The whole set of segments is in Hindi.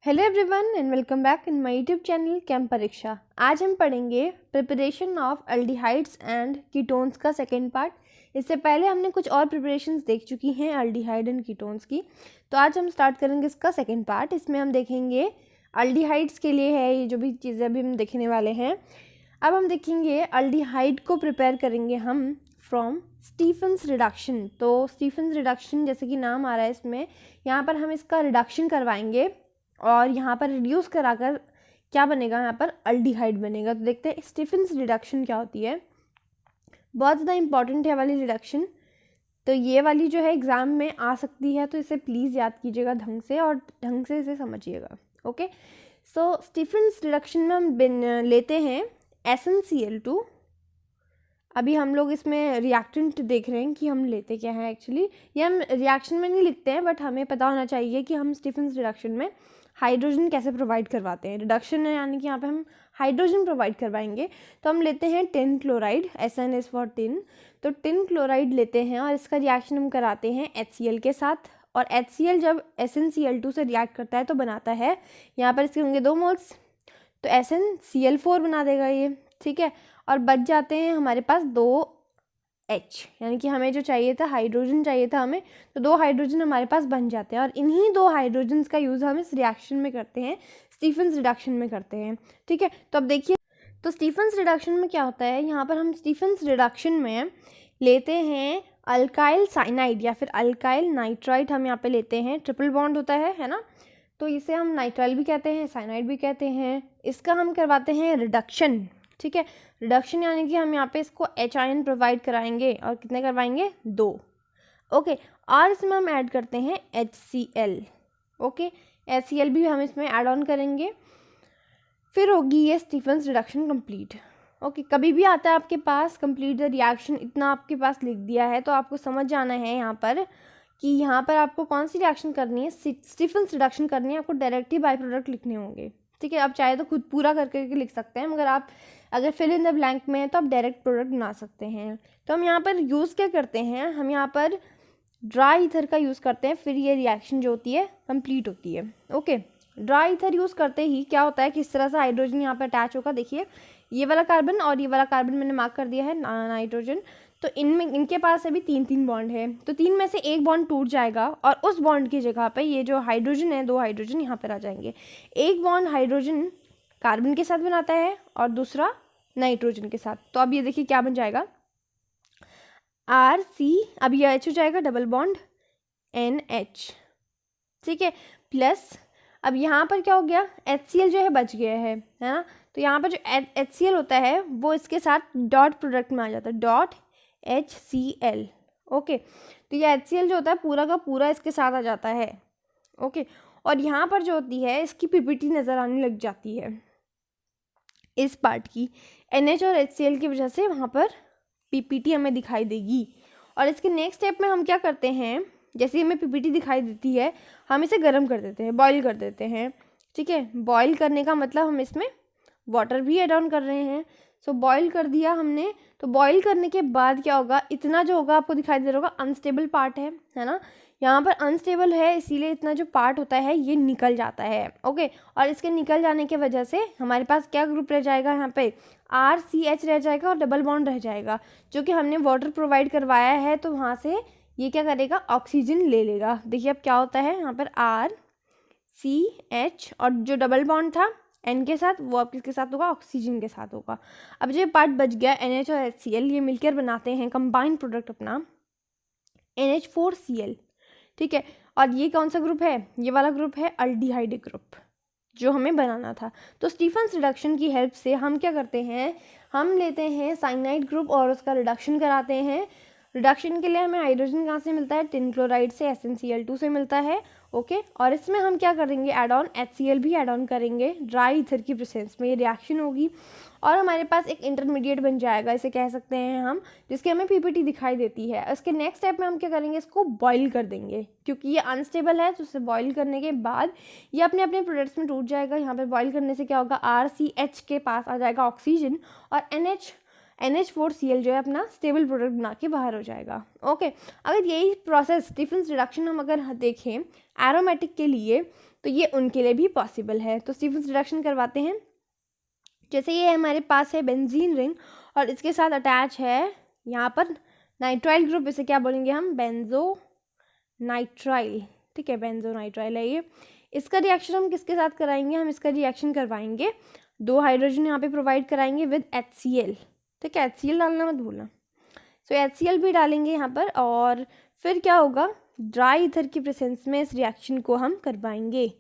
Hello everyone and welcome back in my YouTube channel camp परीक्षा। आज हम पढ़ेंगे preparation of aldehydes and ketones का सेकेंड पार्ट। इससे पहले हमने कुछ और प्रिपरेशंस देख चुकी हैं अल्डिहाइड एंड कीटोन्स की, तो आज हम स्टार्ट करेंगे इसका सेकेंड पार्ट। इसमें हम देखेंगे अल्डिहाइड्स के लिए है ये जो भी चीज़ें अभी हम देखने वाले हैं। अब हम देखेंगे अल्डिहाइड को प्रिपेयर करेंगे हम फ्रॉम स्टीफन्स रिडक्शन। तो स्टीफन्स रिडक्शन जैसे कि नाम आ रहा है इसमें, यहाँ पर हम इसका रिडक्शन करवाएंगे और यहाँ पर रिड्यूस कराकर क्या बनेगा, यहाँ पर अल्डिहाइड बनेगा। तो देखते हैं स्टीफन्स रिडक्शन क्या होती है। बहुत ज़्यादा इंपॉर्टेंट है वाली रिडक्शन, तो ये वाली जो है एग्ज़ाम में आ सकती है, तो इसे प्लीज़ याद कीजिएगा ढंग से और ढंग से इसे समझिएगा। ओके, सो स्टीफन्स रिडक्शन में हम लेते हैं SnCl2। अभी हम लोग इसमें रिएक्टेंट देख रहे हैं कि हम लेते क्या है। एक्चुअली ये हम रिएक्शन में नहीं लिखते हैं, बट हमें पता होना चाहिए कि हम स्टीफन्स रिडक्शन में हाइड्रोजन कैसे प्रोवाइड करवाते हैं। रिडक्शन है यानी कि यहाँ पे हम हाइड्रोजन प्रोवाइड करवाएंगे। तो हम लेते हैं tin chloride, SN is for tin. तो टिन क्लोराइड लेते हैं और इसका रिएक्शन हम कराते हैं HCl के साथ। और HCl जब SnCl2 से रिएक्ट करता है तो बनाता है, यहाँ पर इसके होंगे 2 मोल्स, तो SnCl4 बना देगा ये, ठीक है। और बच जाते हैं हमारे पास 2H, यानी कि हमें जो चाहिए था हाइड्रोजन चाहिए था हमें, तो 2 हाइड्रोजन हमारे पास बन जाते हैं। और इन्हीं 2 हाइड्रोजन्स का यूज़ हम इस रिएक्शन में करते हैं, स्टीफन्स रिडक्शन में करते हैं, ठीक है। तो अब देखिए, तो स्टीफन्स रिडक्शन में क्या होता है, यहाँ पर हम स्टीफन्स रिडक्शन में लेते हैं अल्काइल साइनाइड या फिर अल्काइल नाइट्राइड। हम यहाँ पे लेते हैं, ट्रिपल बॉन्ड होता है ना, तो इसे हम नाइट्राइल भी कहते हैं, साइनाइड भी कहते हैं। इसका हम करवाते हैं रिडक्शन, ठीक है। रिडक्शन यानी कि हम यहाँ पे इसको H आयन प्रोवाइड कराएंगे और कितने करवाएंगे, 2। ओके, और इसमें हम ऐड करते हैं HCl। ओके, HCl भी हम इसमें ऐड ऑन करेंगे, फिर होगी ये स्टीफन्स रिडक्शन कंप्लीट। ओके, कभी भी आता है आपके पास कंप्लीट द रिएक्शन, इतना आपके पास लिख दिया है, तो आपको समझ जाना है यहाँ पर कि यहाँ पर आपको कौन सी रिएक्शन करनी है, स्टीफन्स रिडक्शन करनी है। आपको डायरेक्ट ही बाई प्रोडक्ट लिखने होंगे, ठीक है। आप चाहे तो खुद पूरा करके लिख सकते हैं, मगर आप अगर फिल इन द ब्लैंक में है तो आप डायरेक्ट प्रोडक्ट बना सकते हैं। तो हम यहाँ पर यूज़ क्या करते हैं, हम यहाँ पर ड्राई ईथर का यूज़ करते हैं, फिर ये रिएक्शन जो होती है कंप्लीट होती है। ओके, ड्राई ईथर यूज़ करते ही क्या होता है, किस तरह से हाइड्रोजन यहाँ पर अटैच होगा। देखिए, ये वाला कार्बन और ये वाला कार्बन मैंने मार्क कर दिया है नाइट्रोजन, तो इनमें इनके पास अभी 3-3 बॉन्ड है, तो 3 में से एक बॉन्ड टूट जाएगा और उस बॉन्ड की जगह पे ये जो हाइड्रोजन है, 2 हाइड्रोजन यहाँ पर आ जाएंगे। एक बॉन्ड हाइड्रोजन कार्बन के साथ बनाता है और दूसरा नाइट्रोजन के साथ। तो अब ये देखिए क्या बन जाएगा, RC, अब ये H हो जाएगा, डबल बॉन्ड NH, ठीक है, प्लस अब यहाँ पर क्या हो गया, HCl जो है बच गया है ना। तो यहाँ पर जो HCl होता है वो इसके साथ डॉट प्रोडक्ट में आ जाता है, डॉट HCl। ओके, तो ये HCl जो होता है पूरा का पूरा इसके साथ आ जाता है। ओके, और यहाँ पर जो होती है इसकी PPT नज़र आने लग जाती है इस पार्ट की, NH और HCl की वजह से वहाँ पर PPT हमें दिखाई देगी। और इसके नेक्स्ट स्टेप में हम क्या करते हैं, जैसे हमें PPT दिखाई देती है, हम इसे गर्म कर देते हैं, बॉईल कर देते हैं, ठीक है। बॉईल करने का मतलब हम इसमें वाटर भी ऐड ऑन कर रहे हैं। सो बॉईल कर दिया हमने, तो बॉईल करने के बाद क्या होगा, इतना जो होगा आपको दिखाई दे रहा होगा अनस्टेबल पार्ट है ना, यहाँ पर अनस्टेबल है, इसीलिए इतना जो पार्ट होता है ये निकल जाता है। ओके, और इसके निकल जाने की वजह से हमारे पास क्या ग्रुप रह जाएगा, यहाँ पे RCH रह जाएगा और डबल बॉन्ड रह जाएगा, जो कि हमने वाटर प्रोवाइड करवाया है, तो वहाँ से ये क्या करेगा, ऑक्सीजन ले लेगा। देखिए अब क्या होता है, यहाँ पर RCH और जो डबल बॉन्ड था N के साथ, वो अब किसके साथ होगा, ऑक्सीजन के साथ होगा। अब जो पार्ट बच गया NH और HCl, ये मिलकर बनाते हैं कंबाइंड प्रोडक्ट अपना NH4Cl, ठीक है। और ये कौन सा ग्रुप है, ये वाला ग्रुप है अल्डिहाइड ग्रुप जो हमें बनाना था। तो स्टीफन्स रिडक्शन की हेल्प से हम क्या करते हैं, हम लेते हैं साइनाइड ग्रुप और उसका रिडक्शन कराते हैं। रिडक्शन के लिए हमें हाइड्रोजन कहाँ से मिलता है, टिन क्लोराइड से, SnCl2 से मिलता है। ओके, और इसमें हम क्या करेंगे, ऐड ऑन HCl भी ऐड ऑन करेंगे ड्राई ईथर की प्रेजेंस में, ये रिएक्शन होगी और हमारे पास एक इंटरमीडिएट बन जाएगा, इसे कह सकते हैं हम, जिसकी हमें PPT दिखाई देती है। इसके नेक्स्ट स्टेप में हम क्या करेंगे, इसको बॉईल कर देंगे, क्योंकि ये अनस्टेबल है, तो उसे बॉईल करने के बाद ये अपने अपने प्रोडक्ट्स में टूट जाएगा। यहाँ पर बॉईल करने से क्या होगा, RCH के पास आ जाएगा ऑक्सीजन और NH4Cl जो है अपना स्टेबल प्रोडक्ट बना के बाहर हो जाएगा। ओके, अगर यही प्रोसेस स्टीफन्स रिडक्शन हम अगर देखें एरोमेटिक के लिए, तो ये उनके लिए भी पॉसिबल है। तो स्टीफन्स रिडक्शन करवाते हैं। जैसे ये हमारे पास है बेंजीन रिंग और इसके साथ अटैच है यहाँ पर नाइट्राइल ग्रुप, इसे क्या बोलेंगे हम, बेंजो नाइट्राइल। ठीक है, बेंजो नाइट्राइल है ये। इसका रिएक्शन हम किसके साथ कराएंगे, हम इसका रिएक्शन करवाएंगे 2 हाइड्रोजन यहाँ पे प्रोवाइड कराएंगे विद HCl। ठीक है, HCl डालना मत भूलना। सो HCl भी डालेंगे यहाँ पर और फिर क्या होगा, ड्राई ईथर की प्रेजेंस में इस रिएक्शन को हम करवाएंगे।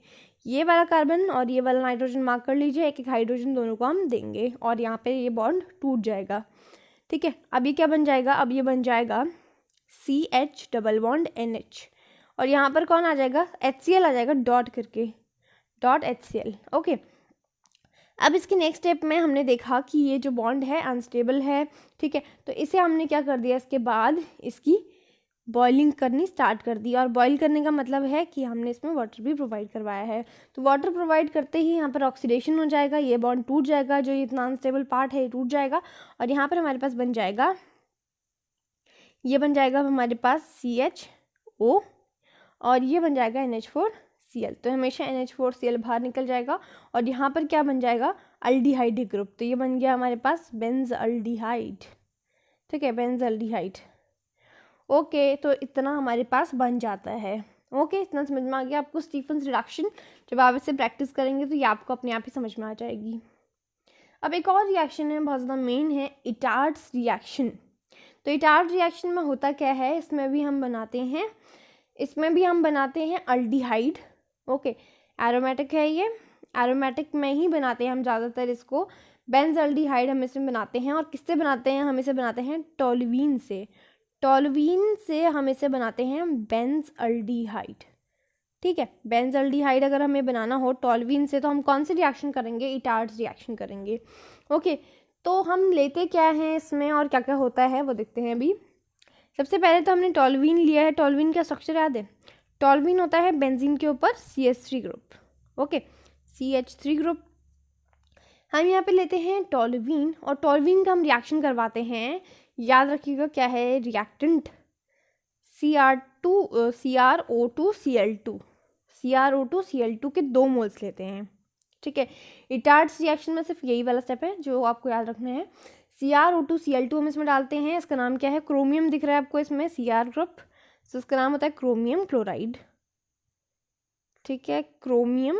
ये वाला कार्बन और ये वाला नाइट्रोजन मार्क कर लीजिए, एक एक हाइड्रोजन दोनों को हम देंगे और यहाँ पे ये बॉन्ड टूट जाएगा। ठीक है, अब ये क्या बन जाएगा, अब ये बन जाएगा CH डबल बॉन्ड NH और यहाँ पर कौन आ जाएगा, HCl आ जाएगा डॉट करके, डॉट HCl। ओके, अब इसके नेक्स्ट स्टेप में हमने देखा कि ये जो बॉन्ड है अनस्टेबल है। ठीक है, तो इसे हमने क्या कर दिया, इसके बाद इसकी बॉइलिंग करनी स्टार्ट कर दी। और बॉईल करने का मतलब है कि हमने इसमें वाटर भी प्रोवाइड करवाया है। तो वाटर प्रोवाइड करते ही यहाँ पर ऑक्सीडेशन हो जाएगा, ये बॉन्ड टूट जाएगा, जो ये इतना अनस्टेबल पार्ट है ये टूट जाएगा और यहाँ पर हमारे पास बन जाएगा, ये बन जाएगा हमारे पास CHO और ये बन जाएगा NH4Cl। तो हमेशा NH4Cl बाहर निकल जाएगा और यहाँ पर क्या बन जाएगा, अल्डिहाइड ग्रुप। तो ये बन गया हमारे पास बेंजल्डिहाइड। ठीक है, बेंजल्डिहाइड। ओके, तो इतना हमारे पास बन जाता है। ओके, इतना समझ में आ गया आपको स्टीफन्स रिडक्शन। जब आप इसे प्रैक्टिस करेंगे तो ये आपको अपने आप ही समझ में आ जाएगी। अब एक और रिएक्शन है, बहुत ज़्यादा मेन है, इटार्ड्स रिएक्शन। तो इटार्ड रिएक्शन में होता क्या है, इसमें भी हम बनाते हैं अल्डिहाइड। ओके, एरोमेटिक है ये, एरोमेटिक में ही बनाते हैं हम ज़्यादातर इसको। बेंजल्डिहाइड हम इसमें बनाते हैं और किससे बनाते हैं, हम इसे बनाते हैं टोल्यूइन से। टोल्यूइन से हम इसे बनाते हैं बेंजल्डिहाइड। ठीक है, बेंजल्डिहाइड अगर हमें बनाना हो टोल्यूइन से तो हम कौन सी रिएक्शन करेंगे, इटार्ड्स रिएक्शन करेंगे। ओके, तो हम लेते क्या हैं इसमें और क्या क्या होता है वो देखते हैं अभी। सबसे पहले तो हमने टोल्यूइन लिया है। टोल्यूइन का स्ट्रक्चर याद है, टोल्यूइन होता है बेंजीन के ऊपर CH3 group. Okay, CH3 group हम यहाँ पे लेते हैं टोल्यूइन और टोल्यूइन का हम रिएक्शन करवाते हैं। याद रखिएगा क्या है रिएक्टेंट, CrO2Cl2 के 2 मोल्स लेते हैं। ठीक है, इटार्ड्स रिएक्शन में सिर्फ यही वाला स्टेप है जो आपको याद रखना है। CrO2Cl2 हम इसमें डालते हैं, इसका नाम क्या है, क्रोमियम दिख रहा है आपको इसमें, Cr ग्रुप, तो इसका नाम होता है क्रोमियम क्लोराइड। ठीक है, क्रोमियम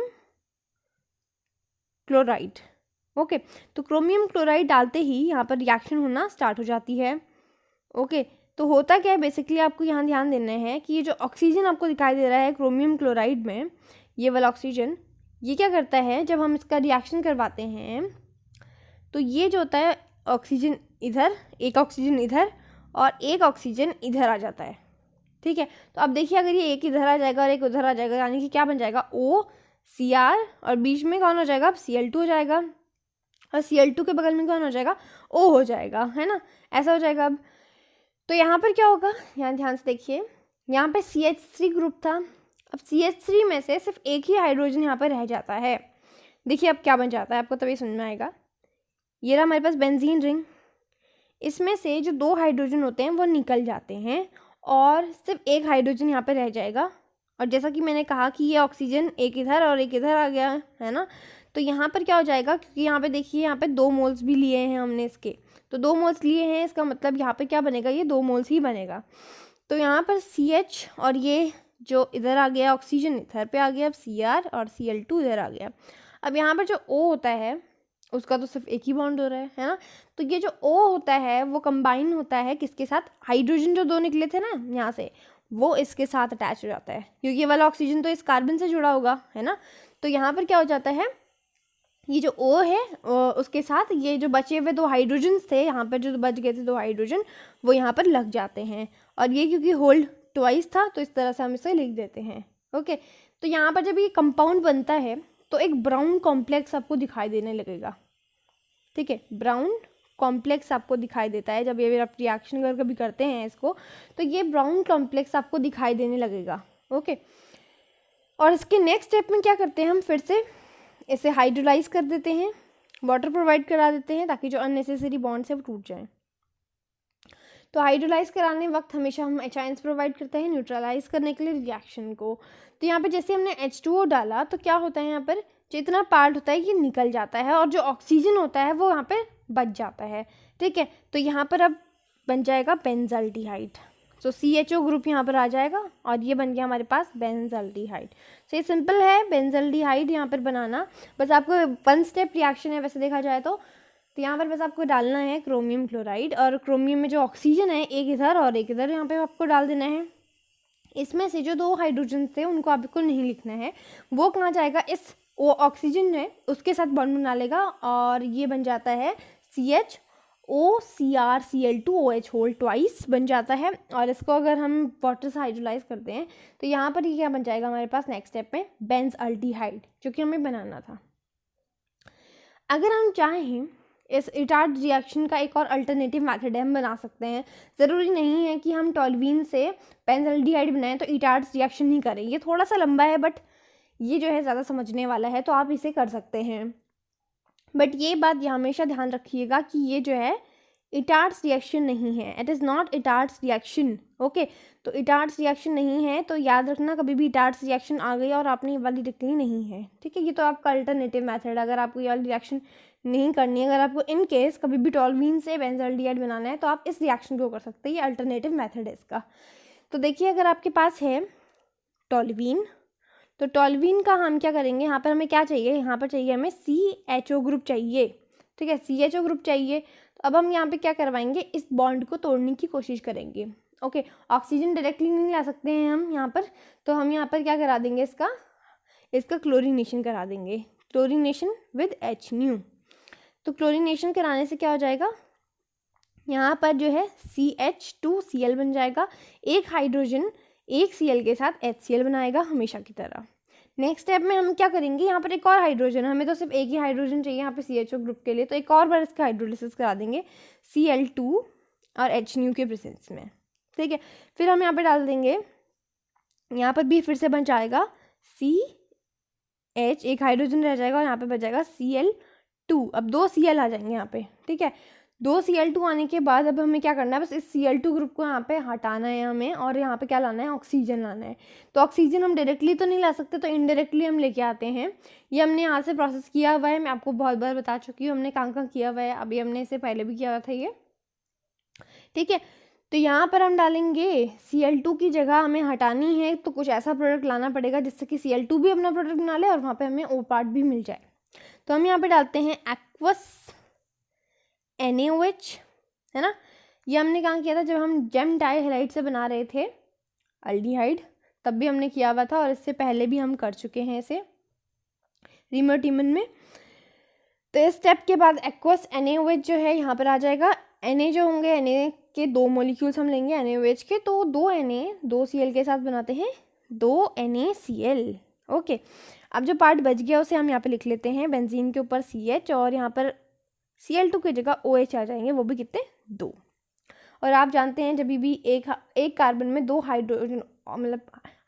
क्लोराइड। ओके, तो क्रोमियम क्लोराइड डालते ही यहाँ पर रिएक्शन होना स्टार्ट हो जाती है। ओके, तो होता क्या है बेसिकली, आपको यहाँ ध्यान देना है कि ये जो ऑक्सीजन आपको दिखाई दे रहा है क्रोमियम क्लोराइड में, ये वाला ऑक्सीजन, ये क्या करता है, जब हम इसका रिएक्शन करवाते हैं तो ये जो होता है ऑक्सीजन इधर, एक ऑक्सीजन इधर और एक ऑक्सीजन इधर आ जाता है। ठीक है, तो अब देखिए अगर ये एक इधर आ जाएगा और एक उधर आ जाएगा, यानी कि क्या बन जाएगा, OCr और बीच में कौन हो जाएगा, अब Cl2 हो जाएगा और Cl2 के बगल में कौन हो जाएगा, O हो जाएगा, है ना, ऐसा हो जाएगा। अब तो यहाँ पर क्या होगा, यहाँ ध्यान से देखिए, यहाँ पे CH3 ग्रुप था, अब CH3 में से सिर्फ एक ही हाइड्रोजन यहाँ पर रह जाता है। देखिए अब क्या बन जाता है, आपको तभी समझ में आएगा। ये रहा हमारे पास बेंजीन रिंग, इसमें से जो 2 हाइड्रोजन होते हैं वो निकल जाते हैं और सिर्फ एक हाइड्रोजन यहाँ पर रह जाएगा। और जैसा कि मैंने कहा कि ये ऑक्सीजन एक इधर और एक इधर आ गया है ना, तो यहाँ पर क्या हो जाएगा, क्योंकि यहाँ पे देखिए यहाँ पे 2 मोल्स भी लिए हैं हमने इसके, तो 2 मोल्स लिए हैं, इसका मतलब यहाँ पे क्या बनेगा, ये 2 मोल्स ही बनेगा। तो यहाँ पर CH और ये जो इधर आ गया ऑक्सीजन इधर पे आ गया, अब Cr और Cl2 इधर आ गया। अब यहाँ पर जो O होता है उसका तो सिर्फ एक ही बॉन्ड हो रहा है ना, तो ये जो O होता है वो कंबाइन होता है किसके साथ, हाइड्रोजन जो 2 निकले थे ना यहाँ से, वो इसके साथ अटैच हो जाता है, क्योंकि ये वाला ऑक्सीजन तो इस कार्बन से जुड़ा होगा, है ना। तो यहाँ पर क्या हो जाता है, ये जो O है उसके साथ ये जो बचे हुए 2 हाइड्रोजन थे, यहाँ पर जो बच गए थे 2 हाइड्रोजन, वो यहाँ पर लग जाते हैं। और ये क्योंकि होल्ड ट्वाइस था तो इस तरह से हम इसे लिख देते हैं। ओके, तो यहाँ पर जब ये कंपाउंड बनता है तो एक ब्राउन कॉम्प्लेक्स आपको दिखाई देने लगेगा। ठीक है, ब्राउन कॉम्प्लेक्स आपको दिखाई देता है जब ये आप रिएक्शन अगर कभी करते हैं इसको, तो ये ब्राउन कॉम्प्लेक्स आपको दिखाई देने लगेगा। ओके, और इसके नेक्स्ट स्टेप में क्या करते हैं, हम फिर से इसे हाइड्रोलाइज कर देते हैं, वाटर प्रोवाइड करा देते हैं ताकि जो अननेसेसरी बॉन्ड्स है वो टूट जाएं। तो हाइड्रोलाइज कराने वक्त हमेशा हम H आयंस प्रोवाइड करते हैं न्यूट्रलाइज करने के लिए रिएक्शन को। तो यहाँ पर जैसे हमने H2O डाला तो क्या होता है, यहाँ पर जितना पार्ट होता है ये निकल जाता है और जो ऑक्सीजन होता है वो यहाँ पर बच जाता है। ठीक है, तो यहाँ पर अब बन जाएगा बेंजाल्डिहाइड। तो CHO ग्रुप यहाँ पर आ जाएगा और ये बन गया हमारे पास बेंजाल्डिहाइड। तो ये सिंपल है बेंजाल्डिहाइड यहाँ पर बनाना, बस आपको 1 स्टेप रिएक्शन है वैसे देखा जाए तो यहाँ पर बस आपको डालना है क्रोमियम क्लोराइड, और क्रोमियम में जो ऑक्सीजन है एक इधर और एक इधर यहाँ पे आपको डाल देना है। इसमें से जो 2 हाइड्रोजन थे उनको आपको नहीं लिखना है, वो कहाँ जाएगा, इस वो ऑक्सीजन है उसके साथ बॉन्ड बना लेगा और ये बन जाता है CHOCrCl2OH होल ट्वाइस बन जाता है। और इसको अगर हम वाटर से हाइड्रोलाइज करते हैं तो यहाँ पर ये क्या बन जाएगा हमारे पास नेक्स्ट स्टेप में, बेंजाल्डिहाइड, जो कि हमें बनाना था। अगर हम चाहें इस इटार्ड रिएक्शन का एक और अल्टरनेटिव मेथड हम बना सकते हैं। ज़रूरी नहीं है कि हम टॉल्यूइन से बेंजाल्डिहाइड बनाएं तो इटार्ड रिएक्शन ही करें, ये थोड़ा सा लंबा है बट ये जो है ज़्यादा समझने वाला है, तो आप इसे कर सकते हैं। बट ये बात हमेशा ध्यान रखिएगा कि ये जो है इटार्ड रिएक्शन नहीं है, it is not Etard reaction. Okay, तो इटार्ड रिएक्शन नहीं है, तो याद रखना कभी भी इटार्ड रिएक्शन आ गई और आपने ये वाली लिख ली नहीं है। ठीक है, ये तो आपका अल्टरनेटिव मेथड, अगर आपको ये वाली रिएक्शन नहीं करनी है, अगर आपको इन केस कभी भी टॉल्यूइन से बेंजाल्डिहाइड बनाना है तो आप इस रिएक्शन को कर सकते हैं, ये अल्टरनेटिव मेथड है इसका। तो देखिए अगर आपके पास है टॉल्यूइन, तो टॉल्यूइन का हम क्या करेंगे, यहाँ पर हमें क्या चाहिए, यहाँ पर चाहिए हमें CHO ग्रुप चाहिए। ठीक है, CHO ग्रुप चाहिए, तो अब हम यहाँ पे क्या करवाएंगे, इस बॉन्ड को तोड़ने की कोशिश करेंगे। ओके, ऑक्सीजन डायरेक्टली नहीं ला सकते हैं हम यहाँ पर, तो हम यहाँ पर क्या करा देंगे, इसका क्लोरीनेशन करा देंगे, क्लोरीनेशन विद HNu। तो क्लोरीनेशन कराने से क्या हो जाएगा, यहाँ पर जो है CH2Cl बन जाएगा, एक हाइड्रोजन एक Cl के साथ HCl बनाएगा हमेशा की तरह। नेक्स्ट स्टेप में हम क्या करेंगे, यहाँ पर एक और हाइड्रोजन, हमें तो सिर्फ एक ही हाइड्रोजन चाहिए यहाँ पे CHO ग्रुप के लिए, तो एक और बार इसका हाइड्रोलिसिस करा देंगे Cl2 और HNu के प्रेजेंस में। ठीक है, फिर हम यहाँ पे डाल देंगे, यहाँ पर भी फिर से बन जाएगा CH, एक हाइड्रोजन रह जाएगा और यहाँ पे बच जाएगा Cl2। अब 2 Cl आ जाएंगे यहाँ पे। ठीक है, 2 Cl2 आने के बाद अब हमें क्या करना है, बस इस Cl2 ग्रुप को यहाँ पे हटाना है हमें, और यहाँ पे क्या लाना है, ऑक्सीजन लाना है। तो ऑक्सीजन हम डायरेक्टली तो नहीं ला सकते, तो इनडायरेक्टली हम लेके आते हैं। ये हमने यहाँ से प्रोसेस किया हुआ है, मैं आपको बहुत बार बता चुकी हूँ हमने कहाँ किया हुआ है, अभी हमने इसे पहले भी किया हुआ था ये। ठीक है, तो यहाँ पर हम डालेंगे Cl2 की जगह हमें हटानी है, तो कुछ ऐसा प्रोडक्ट लाना पड़ेगा जिससे कि Cl2 भी अपना प्रोडक्ट बना ले और वहाँ पे हमें O पार्ट भी मिल जाए। तो हम यहाँ पे डालते हैं एक्वस NaOH, है ना। ये हमने कहाँ किया था, जब हम जेम डाइहाइड से बना रहे थे अल्डिहाइड, तब भी हमने किया हुआ था, और इससे पहले भी हम कर चुके हैं इसे रिमोटिमन में। तो इस स्टेप के बाद एक्वस NaOH जो है यहाँ पर आ जाएगा। Na जो होंगे, Na के 2 मॉलिक्यूल्स हम लेंगे NaOH के, तो 2 Na 2 Cl के साथ बनाते हैं 2 NaCl। ओके, अब जो पार्ट बच गया उसे हम यहाँ पे लिख लेते हैं, बेंजीन के ऊपर CH और यहाँ पर Cl2 की जगह OH आ जाएंगे, वो भी कितने, 2। और आप जानते हैं जब भी एक कार्बन में 2 हाइड्रोजन मतलब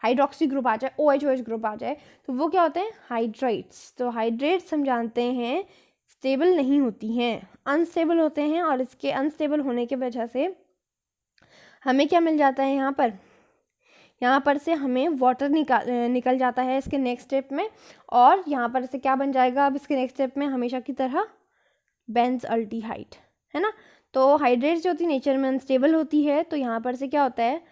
हाइड्रोक्सी ग्रुप आ जाए, OH ग्रुप आ जाए, तो वो क्या होते हैं, हाइड्रेट्स। तो हाइड्रेट्स हम जानते हैं स्टेबल नहीं होती हैं, अनस्टेबल होते हैं, और इसके अनस्टेबल होने की वजह से हमें क्या मिल जाता है, यहाँ पर से हमें वाटर निकल जाता है इसके नेक्स्ट स्टेप में, और यहाँ पर से क्या बन जाएगा अब इसके नेक्स्ट स्टेप में, हमेशा की तरह बेंजाल्डिहाइड, है ना। तो हाइड्रेट्स जो होती है नेचर में अनस्टेबल होती है, तो यहाँ पर से क्या होता है,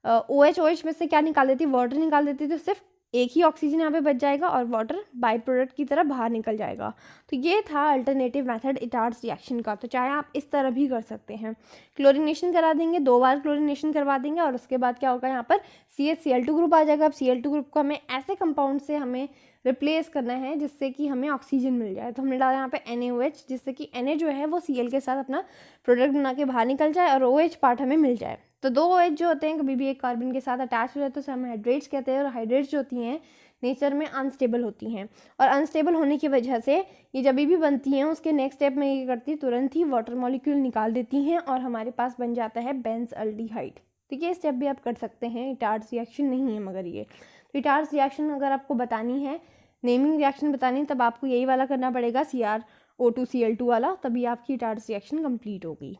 OH में से क्या निकाल देती है, वाटर निकाल देती है, तो सिर्फ एक ही ऑक्सीजन यहाँ पे बच जाएगा और वाटर बाई प्रोडक्ट की तरह बाहर निकल जाएगा। तो ये था अल्टरनेटिव मेथड इटार्ड रिएक्शन का। तो चाहे आप इस तरह भी कर सकते हैं, क्लोरीनेशन करा देंगे, 2 बार क्लोरीनेशन करवा देंगे, और उसके बाद क्या होगा, यहाँ पर CH-Cl2 ग्रुप आ जाएगा। अब Cl2 ग्रुप को हमें ऐसे कंपाउंड से हमें रिप्लेस करना है जिससे कि हमें ऑक्सीजन मिल जाए। तो हमने डाला यहाँ पे NaOH, जिससे कि Na जो है वो Cl के साथ अपना प्रोडक्ट बना के बाहर निकल जाए और OH पार्ट हमें मिल जाए। तो 2 OH जो होते हैं कभी भी एक कार्बन के साथ अटैच हो जाते हैं तो हम हाइड्रेट्स कहते हैं, और हाइड्रेट्स जो होती हैं नेचर में अनस्टेबल होती हैं, और अनस्टेबल होने की वजह से ये जब भी बनती हैं उसके नेक्स्ट स्टेप में ये करती है, तुरंत ही वाटर मॉलिक्यूल निकाल देती हैं और हमारे पास बन जाता है बेंजाल्डिहाइड। तो ये स्टेप भी आप कर सकते हैं, इटार्ड रिएक्शन नहीं है मगर ये। तो इटार्ड रिएक्शन अगर आपको बतानी है, नेमिंग रिएक्शन बतानी है, तब आपको यही वाला करना पड़ेगा, CrO2Cl2 वाला, तभी आपकी इटार्ड रिएक्शन कंप्लीट होगी।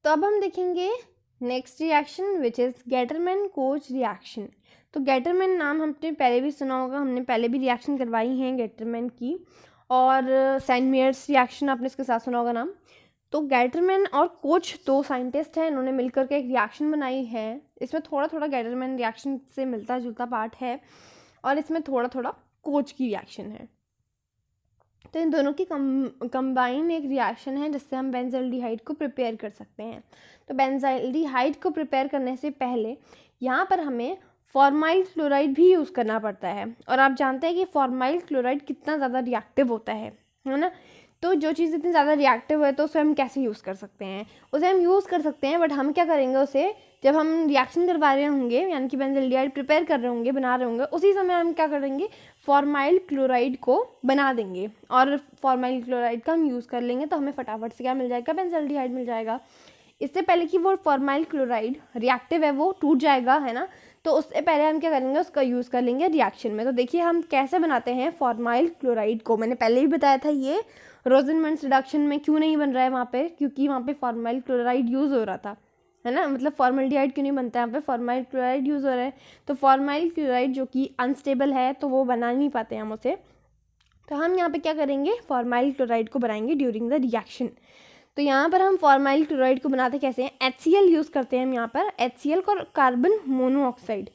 तो अब हम देखेंगे next reaction which is Gattermann coach reaction. तो गेटरमैन नाम हमने पहले भी सुना होगा, हमने पहले भी रिएक्शन करवाई हैं गेटरमैन की, और सेंट मेयर्स रिएक्शन आपने इसके साथ सुना होगा नाम। तो गेटरमैन और कोच दो साइंटिस्ट हैं, इन्होंने मिलकर के एक रिएक्शन बनाई है। इसमें थोड़ा थोड़ा गेटरमैन रिएक्शन से मिलता जुलता पार्ट है और इसमें थोड़ा थोड़ा कोच की रिएक्शन है। तो इन दोनों की कंबाइन एक रिएक्शन है जिससे हम बेंजल्डिहाइड को प्रिपेयर कर सकते हैं। तो बेंजल्डिहाइड को प्रिपेयर करने से पहले यहाँ पर हमें फॉर्माइल क्लोराइड भी यूज़ करना पड़ता है, और आप जानते हैं कि फॉर्माइल क्लोराइड कितना ज़्यादा रिएक्टिव होता है ना। तो जो चीज़ इतनी ज़्यादा रिएक्टिव है तो उसे हम कैसे यूज़ कर सकते हैं, उसे हम यूज़ कर सकते हैं, बट हम क्या करेंगे उसे जब हम रिएक्शन करवा रहे होंगे, यानी कि बेंजल्डिहाइड प्रिपेयर कर रहे होंगे, बना रहे होंगे, उसी समय हम क्या करेंगे, फॉर्माइल क्लोराइड को बना देंगे और फॉर्माइल क्लोराइड का हम यूज़ कर लेंगे, तो हमें फटाफट से क्या मिल जाएगा, बेंजल्डिहाइड मिल जाएगा। इससे पहले कि वो फॉर्माइल क्लोराइड रिएक्टिव है वो टूट जाएगा, है ना, तो उससे पहले हम क्या करेंगे, उसका यूज़ कर लेंगे रिएक्शन में। तो देखिए हम कैसे बनाते हैं फॉर्माइल क्लोराइड को। मैंने पहले ही बताया था ये रोज़नमैंस रिडक्शन में क्यों नहीं बन रहा है वहाँ पे, क्योंकि वहाँ पे फॉर्माइल क्लोराइड यूज़ हो रहा था, है ना, मतलब फॉर्मल्डिहाइड क्यों नहीं बनता है यहाँ पे, फॉर्माइल क्लोराइड यूज़ हो रहा है। तो फॉर्माइल क्लोराइड जो कि अनस्टेबल है तो वो बना नहीं पाते हम उसे, तो हम यहाँ पे क्या करेंगे, फॉर्माइल क्लोराइड को बनाएंगे ड्यूरिंग द रिएक्शन। तो यहाँ पर हम फॉर्माइल क्लोराइड को बनाते कैसे हैं, HCl यूज़ करते हैं हम यहाँ पर, HCl को कार्बन मोनोऑक्साइड,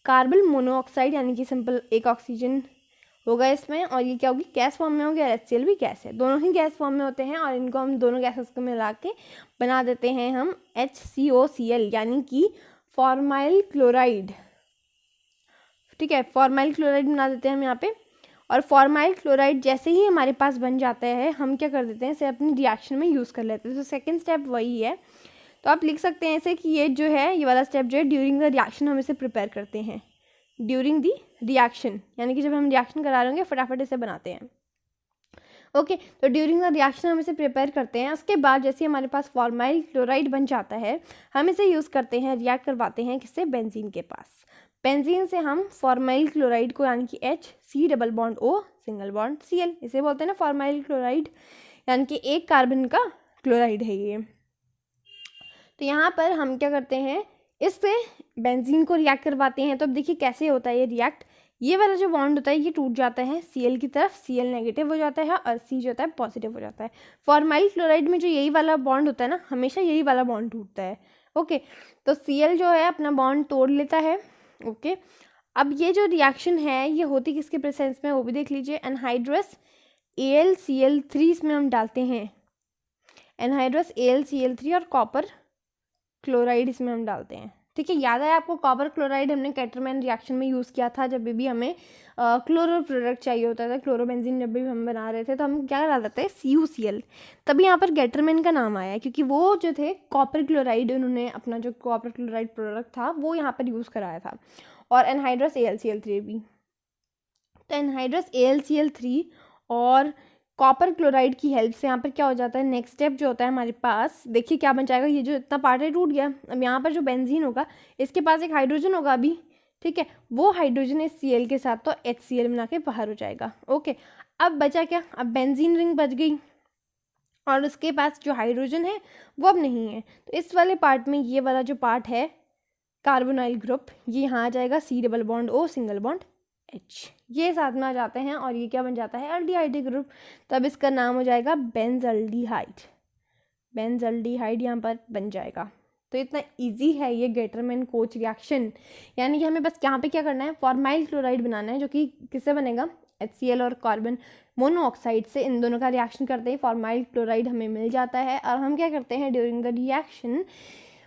कार्बन मोनोऑक्साइड यानी कि सिंपल एक ऑक्सीजन होगा इसमें, और ये क्या होगी, गैस फॉर्म में होगी, और HCl भी गैस है, दोनों ही गैस फॉर्म में होते हैं, और इनको हम दोनों गैसेस को मिला के बना देते हैं हम HCOCl यानी कि फॉर्माइल क्लोराइड। ठीक है, फॉर्माइल क्लोराइड बना देते हैं हम यहाँ पे। और फॉर्माइल क्लोराइड जैसे ही हमारे पास बन जाता है हम क्या कर देते हैं, इसे अपनी रिएक्शन में यूज़ कर लेते हैं। तो सेकेंड स्टेप वही है, तो आप लिख सकते हैं ऐसे कि ये जो है, ये वाला स्टेप जो है, ड्यूरिंग द रिएक्शन हम इसे प्रिपेयर करते हैं, ड्यूरिंग दी रिएक्शन, यानी कि जब हम रिएक्शन करा रहे होंगे फटाफट इसे बनाते हैं। ओके, तो ड्यूरिंग द रिएक्शन हम इसे प्रिपेयर करते हैं। उसके बाद जैसे हमारे पास फॉर्माइल क्लोराइड बन जाता है हम इसे यूज़ करते हैं, रिएक्ट करवाते हैं किससे, बेंजीन के पास। बेंजीन से हम फॉर्माइल क्लोराइड को यानी कि HC double bond O single bond Cl, इसे बोलते हैं ना फॉर्माइल क्लोराइड, यानी कि एक कार्बन का क्लोराइड है ये। तो यहाँ पर हम क्या करते हैं, इससे बेंजीन को रिएक्ट करवाते हैं। तो अब देखिए कैसे होता है ये रिएक्ट, ये वाला जो बॉन्ड होता है ये टूट जाता है Cl की तरफ, Cl नेगेटिव हो जाता है और C जो होता है पॉजिटिव हो जाता है। फॉर्माइल क्लोराइड में जो यही वाला बॉन्ड होता है ना, हमेशा यही वाला बॉन्ड टूटता है। ओके, तो Cl जो है अपना बॉन्ड तोड़ लेता है। ओके, अब ये जो रिएक्शन है ये होती किसके प्रेजेंस में, वो भी देख लीजिए, एनहाइड्रस AlCl3 इसमें हम डालते हैं, एनहाइड्रस AlCl3 और कॉपर क्लोराइड इसमें हम डालते हैं। ठीक है, याद है आपको, कॉपर क्लोराइड हमने गेटरमैन रिएक्शन में यूज़ किया था जब भी हमें क्लोरो प्रोडक्ट चाहिए होता था, क्लोरोबेंजीन जब भी हम बना रहे थे तो हम क्या डाल देते हैं, CuCl। तभी यहाँ पर गेटरमैन का नाम आया है, क्योंकि वो जो थे कॉपर क्लोराइड, उन्होंने अपना जो कॉपर क्लोराइड प्रोडक्ट था वो यहाँ पर यूज़ कराया था, और एनहाइड्रस AlCl3 भी। तो एनहाइड्रस AlCl3 और कॉपर क्लोराइड की हेल्प से यहाँ पर क्या हो जाता है, नेक्स्ट स्टेप जो होता है हमारे पास, देखिए क्या बन जाएगा, ये जो इतना पार्ट है टूट गया। अब यहाँ पर जो बेंजीन होगा इसके पास एक हाइड्रोजन होगा अभी, ठीक है, वो हाइड्रोजन इस Cl के साथ तो HCl बना के बाहर हो जाएगा। ओके, अब बचा क्या, अब बेंजीन रिंग बच गई और उसके पास जो हाइड्रोजन है वो अब नहीं है। तो इस वाले पार्ट में ये वाला जो पार्ट है कार्बोनाइल ग्रुप, ये यहाँ आ जाएगा, C double bond O single bond H, ये साथ में आ जाते हैं और ये क्या बन जाता है, एल्डिहाइड ग्रुप। तो अब इसका नाम हो जाएगा बेंजल्डिहाइड, बेंजल्डिहाइड यहाँ पर बन जाएगा। तो इतना इजी है ये गेटरमैन कोच रिएक्शन, यानी कि हमें बस यहाँ पे क्या करना है, फॉर्माइल क्लोराइड बनाना है, जो कि किससे बनेगा, HCl और कार्बन मोनोऑक्साइड से, इन दोनों का रिएक्शन करते ही फॉर्माइल क्लोराइड हमें मिल जाता है। और हम क्या करते हैं, ड्यूरिंग द रिएक्शन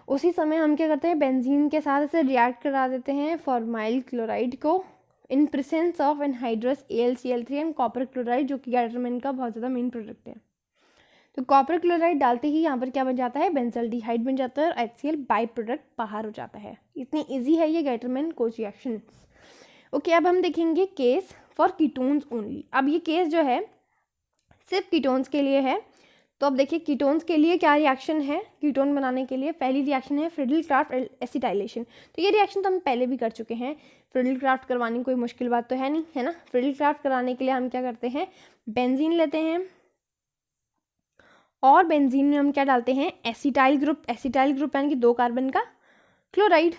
उसी समय हम क्या करते हैं, बेंजीन के साथ इसे रिएक्ट करा देते हैं फॉर्माइल क्लोराइड को, in presence of anhydrous AlCl3 and copper chloride, जो कि गेटरमैन का बहुत ज़्यादा मेन प्रोडक्ट है। तो कॉपर क्लोराइड डालते ही यहाँ पर क्या बन जाता है, बेंजल्डिहाइड बन जाता है और HCl बाई प्रोडक्ट बाहर हो जाता है। इतनी इजी है ये गेटरमैन कोच रिएक्शन। ओके, अब हम देखेंगे केस फॉर कीटोन्स ओनली। अब ये केस जो है सिर्फ कीटोन्स के लिए है। तो अब देखिए कीटोन्स के लिए क्या रिएक्शन है, कीटोन बनाने के लिए पहली रिएक्शन है फ्रिडल-क्राफ्ट एसिटाइलेशन। तो ये रिएक्शन तो हम पहले भी कर चुके हैं, फ्रिडल-क्राफ्ट करवानी कोई मुश्किल बात तो है नहीं, है ना। फ्रिडल-क्राफ्ट कराने के लिए हम क्या करते हैं, बेंजीन लेते हैं और बेंजीन में हम क्या डालते हैं, एसिटाइल ग्रुप यानी कि 2 कार्बन का क्लोराइड।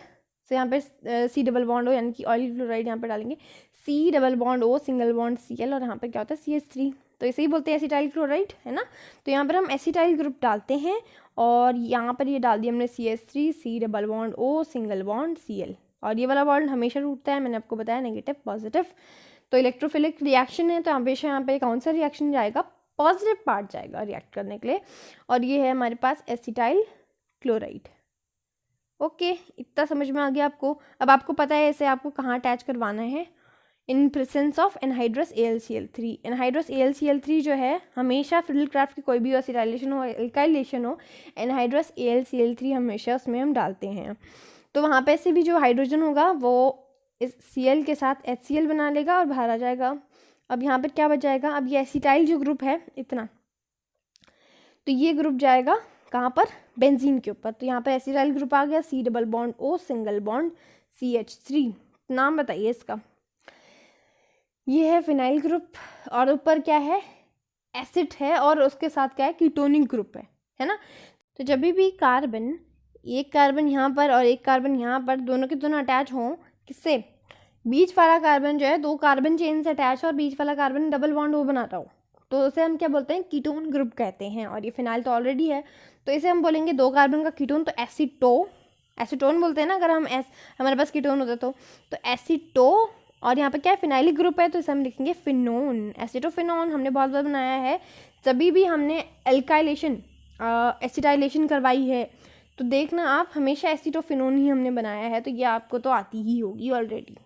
तो यहाँ पे सी डबल बॉन्ड ओ यानी कि ऑयल क्लोराइड यहाँ पे डालेंगे, C double bond O single bond Cl, और यहाँ पे क्या होता है CH3, तो इसे ही बोलते हैं एसिटाइल क्लोराइड, है ना। तो यहाँ पर हम एसिटाइल ग्रुप डालते हैं और यहाँ पर ये डाल दिया हमने CH3, C double bond O single bond Cl, और ये वाला बॉन्ड हमेशा टूटता है, मैंने आपको बताया नेगेटिव पॉजिटिव। तो इलेक्ट्रोफिलिक रिएक्शन है, तो हमेशा यहाँ पे कौन सा रिएक्शन जाएगा, पॉजिटिव पार्ट जाएगा रिएक्ट करने के लिए, और ये है हमारे पास एसिटाइल क्लोराइड। ओके, इतना समझ में आ गया आपको। अब आपको पता है इसे आपको कहाँ अटैच करवाना है, in presence of anhydrous AlCl3। Anhydrous AlCl3 जो है हमेशा फिडलक्राफ्ट की कोई भी एसिटाइलेशन हो, एल्काइलेशन हो, एनहाइड्रस AlCl3 हमेशा उसमें हम डालते हैं। तो वहाँ पे से भी जो हाइड्रोजन होगा वो इस Cl के साथ HCl बना लेगा और बाहर आ जाएगा। अब यहाँ पर क्या बच जाएगा, अब ये एसिटाइल जो ग्रुप है इतना, तो ये ग्रुप जाएगा कहाँ पर, बेंजीन के ऊपर। तो यहाँ पर एसिटाइल ग्रुप आ गया, C double bond O single bond CH3। नाम बताइए इसका, ये है फिनाइल ग्रुप, और ऊपर क्या है, एसिड है, और उसके साथ क्या है, कीटोनिक ग्रुप है ना। तो जब भी कार्बन, एक कार्बन यहाँ पर और एक कार्बन यहाँ पर, दोनों के दोनों अटैच हों, किससे, बीच वाला कार्बन जो है 2 कार्बन चेन से अटैच है और बीच वाला कार्बन डबल बॉन्ड वो बनाता हो, तो उसे हम क्या बोलते हैं, कीटोन ग्रुप कहते हैं। और ये फिनाइल तो ऑलरेडी है, तो इसे हम बोलेंगे 2 कार्बन का कीटोन, तो एसीटोन बोलते हैं ना, अगर हम हमारे पास कीटोन होता तो एसीटो, और यहाँ पे क्या है, फिनाइलिक ग्रुप है, तो इसे हम लिखेंगे फिनोन, एसिटोफिनोन। हमने बहुत बार बनाया है, जब भी हमने एल्काइलेशन एसिटाइलेशन करवाई है, तो देखना आप हमेशा एसिटोफिनोन ही हमने बनाया है, तो ये आपको तो आती ही होगी ऑलरेडी।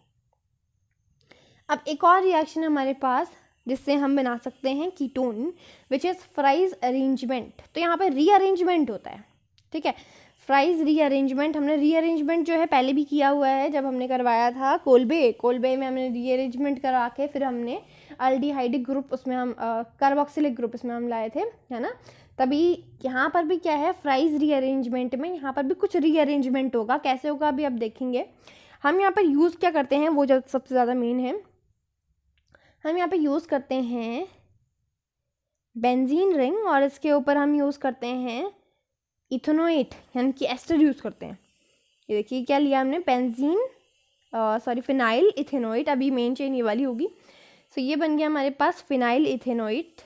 अब एक और रिएक्शन हमारे पास जिससे हम बना सकते हैं ketone, which is fries arrangement. तो यहाँ पर रीअरेंजमेंट होता है, ठीक है, फ्राइज रीअरेंजमेंट। हमने रीअरेंजमेंट जो है पहले भी किया हुआ है, जब हमने करवाया था कोलबे में हमने रीअरेंजमेंट करा के फिर हमने अल्डिहाइडिक ग्रुप उसमें हम कार्बोक्सिलिक ग्रुप इसमें हम लाए थे, है ना। तभी यहाँ पर भी क्या है, फ्राइज रीअरेंजमेंट में यहाँ पर भी कुछ रीअरेंजमेंट होगा, कैसे होगा अभी आप देखेंगे। हम यहाँ पर यूज़ क्या करते हैं, वो जो सबसे ज़्यादा मेन है, हम यहाँ पे यूज़ करते हैं बेंजीन रिंग, और इसके ऊपर हम यूज़ करते हैं इथेनोएट यानी कि एस्टर यूज़ करते हैं। ये देखिए क्या लिया हमने, फिनाइल इथेनोएट, अभी मेन चेन ये वाली होगी। सो ये बन गया हमारे पास फिनाइल इथेनोएट,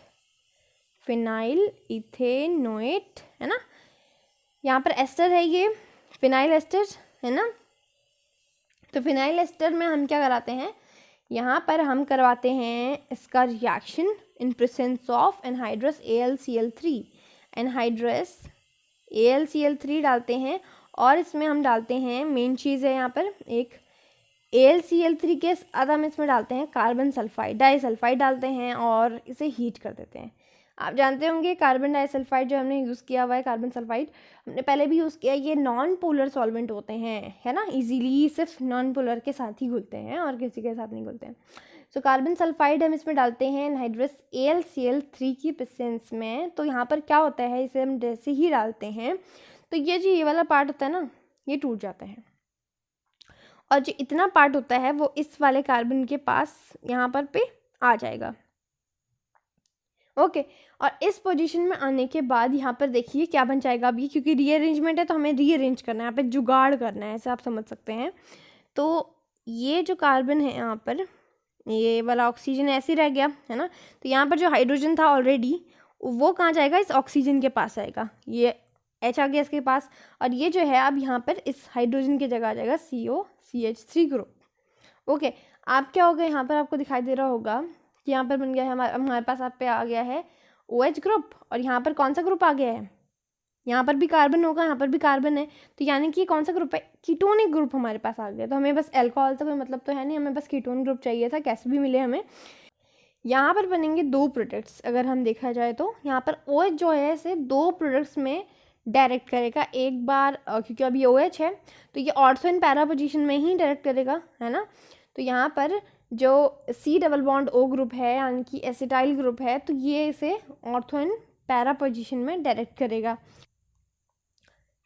है ना। यहाँ पर एस्टर है, ये फिनाइल एस्टर है ना। तो फिनाइल एस्टर में हम क्या कराते हैं, यहाँ पर हम करवाते हैं इसका reaction in presence of anhydrous AlCl3। Anhydrous AlCl3 डालते हैं, और इसमें हम डालते हैं, मेन चीज़ है यहाँ पर एक AlCl3 के साथ हम इसमें डालते हैं कार्बन सल्फाइड, डाइसल्फाइड डालते हैं और इसे हीट कर देते हैं। आप जानते होंगे कार्बन डाइसल्फाइड जो हमने यूज़ किया हुआ है, कार्बन सल्फाइड हमने पहले भी यूज़ किया, ये नॉन पोलर सॉल्वेंट होते हैं, है ना, इजीली सिर्फ नॉन पोलर के साथ ही घुलते हैं और किसी के साथ नहीं घुलते हैं। सो कार्बन सल्फाइड हम इसमें डालते हैं एनहाइड्रस AlCl3 की प्रेजेंस में। तो यहाँ पर क्या होता है, इसे हम जैसे ही डालते हैं तो ये वाला पार्ट होता है ना, ये टूट जाता है, और जो इतना पार्ट होता है वो इस वाले कार्बन के पास यहाँ पर पे आ जाएगा। ओके, और इस पोजीशन में आने के बाद यहाँ पर देखिए क्या बन जाएगा अभी, क्योंकि रीअरेंजमेंट है तो हमें रीअरेंज करना है, यहाँ पे जुगाड़ करना है, ऐसे आप समझ सकते हैं। तो ये जो कार्बन है यहाँ पर, ये वाला ऑक्सीजन ऐसे रह गया, है ना। तो यहाँ पर जो हाइड्रोजन था ऑलरेडी, वो कहाँ जाएगा, इस ऑक्सीजन के पास आएगा, ये H आ गया इसके पास, और ये जो है अब यहाँ पर इस हाइड्रोजन की जगह आ जाएगा COCH3 ग्रुप। ओके, आप क्या हो गए, यहाँ पर आपको दिखाई दे रहा होगा कि यहाँ पर बन गया है हमारे पास आप पे आ गया है OH ग्रुप, और यहाँ पर कौन सा ग्रुप आ गया है, यहाँ पर भी कार्बन होगा, यहाँ पर भी कार्बन है, तो यानी कि कौन सा ग्रुप है, कीटोनिक ग्रुप हमारे पास आ गया। तो हमें बस अल्कोहल से कोई मतलब तो है नहीं, हमें बस कीटोन ग्रुप चाहिए था, कैसे भी मिले हमें। यहाँ पर बनेंगे 2 प्रोडक्ट्स, अगर हम देखा जाए तो यहाँ पर OH जो है इसे 2 प्रोडक्ट्स में डायरेक्ट करेगा एक बार, क्योंकि अभी OH है तो ये ऑर्थो इन पैरा पोजीशन में ही डायरेक्ट करेगा, है ना। तो यहाँ पर जो C double bond O group है यानी कि एसिटाइल ग्रुप है, तो ये इसे ऑर्थो इन पैरा पोजीशन में डायरेक्ट करेगा।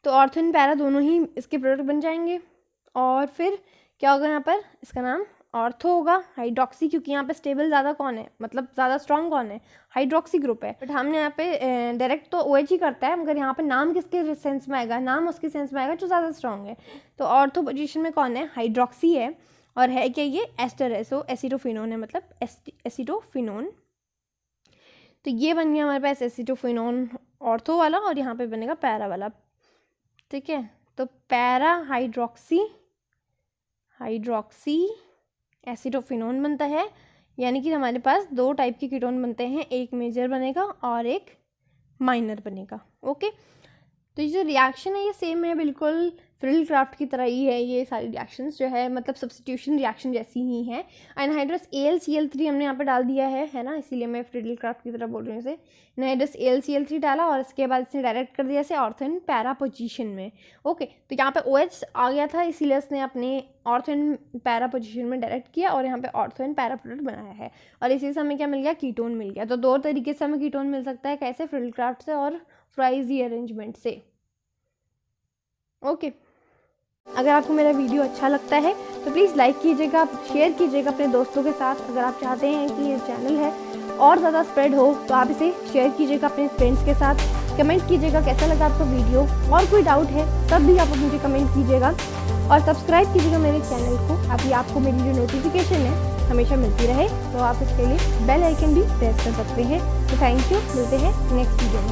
तो ऑर्थो इन पैरा दोनों ही इसके प्रोडक्ट बन जाएंगे, और फिर क्या होगा यहाँ पर, इसका नाम ऑर्थो होगा, हाइड्रोक्सी, क्योंकि यहाँ पे स्टेबल ज़्यादा कौन है, मतलब ज़्यादा स्ट्रॉन्ग कौन है, हाइड्रोक्सी ग्रुप है। बट हमने यहाँ पे डायरेक्ट तो OH ही करता है, मगर यहाँ पे नाम किसके सेंस में आएगा, नाम उसके सेंस में आएगा जो ज़्यादा स्ट्रॉन्ग है। तो ऑर्थो पोजीशन में कौन है, हाइड्रोक्सी है। और है क्या, ये एस्टर है, सो एसिटोफिनोन है, मतलब एसिटोफिनोन। तो ये बन गया हमारे पास एसिटोफिनोन ऑर्थो वाला, और यहाँ पे बनेगा पैरा वाला। ठीक है, तो पैरा हाइड्रोक्सी एसिटोफिनोन बनता है। यानी कि हमारे पास 2 टाइप के कीटोन बनते हैं, एक मेजर बनेगा और एक माइनर बनेगा। ओके, तो ये जो रिएक्शन है ये सेम है, बिल्कुल फ्रिडल-क्राफ्ट की तरह ही है। ये सारी रिएक्शंस जो है मतलब सब्स्टिट्यूशन रिएक्शन जैसी ही हैं। एनहाइड्रस AlCl3 हमने यहाँ पे डाल दिया है ना, इसीलिए मैं फ्रिडल-क्राफ्ट की तरह बोल रही हूँ इसे। एनहाइड्रस AlCl3 डाला और इसके बाद इसने डायरेक्ट कर दिया इसे ऑर्थोन पैरा पोजीशन में। ओके, तो यहाँ पे OH आ गया था, इसीलिए इसने अपने ऑर्थोन पैरा पोजीशन में डायरेक्ट किया और यहाँ पे ऑर्थोन पैरा प्रोडक्ट बनाया है। और इसी से हमें क्या मिल गया, कीटोन मिल गया। तो 2 तरीके से हमें कीटोन मिल सकता है, कैसे, फ्रिडल-क्राफ्ट से और फ्राइजी अरेंजमेंट से। ओके, अगर आपको मेरा वीडियो अच्छा लगता है तो प्लीज़ लाइक कीजिएगा, शेयर कीजिएगा अपने दोस्तों के साथ। अगर आप चाहते हैं कि ये चैनल है और ज़्यादा स्प्रेड हो तो आप इसे शेयर कीजिएगा अपने फ्रेंड्स के साथ। कमेंट कीजिएगा कैसा लगा आपको वीडियो, और कोई डाउट है तब भी आप मुझे कमेंट कीजिएगा। और सब्सक्राइब कीजिएगा मेरे चैनल को, ताकि आपको मेरी जो नोटिफिकेशन है हमेशा मिलती रहे। तो आप इसके लिए बेल आइकन भी प्रेस कर सकते हैं। तो थैंक यू, मिलते हैं नेक्स्ट वीडियो में।